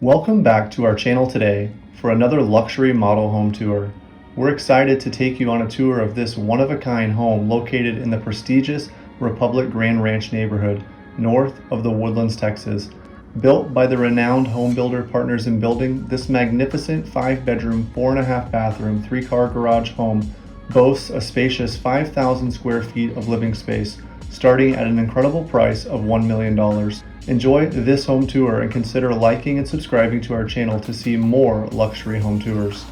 Welcome back to our channel today for another luxury model home tour. We're excited to take you on a tour of this one-of-a-kind home located in the prestigious Republic Grand Ranch neighborhood, north of the Woodlands, Texas. Built by the renowned home builder Partners in Building, this magnificent 5-bedroom, 4.5-bathroom, 3-car garage home boasts a spacious 5,000 square feet of living space, starting at an incredible price of $1 million. Enjoy this home tour and consider liking and subscribing to our channel to see more luxury home tours.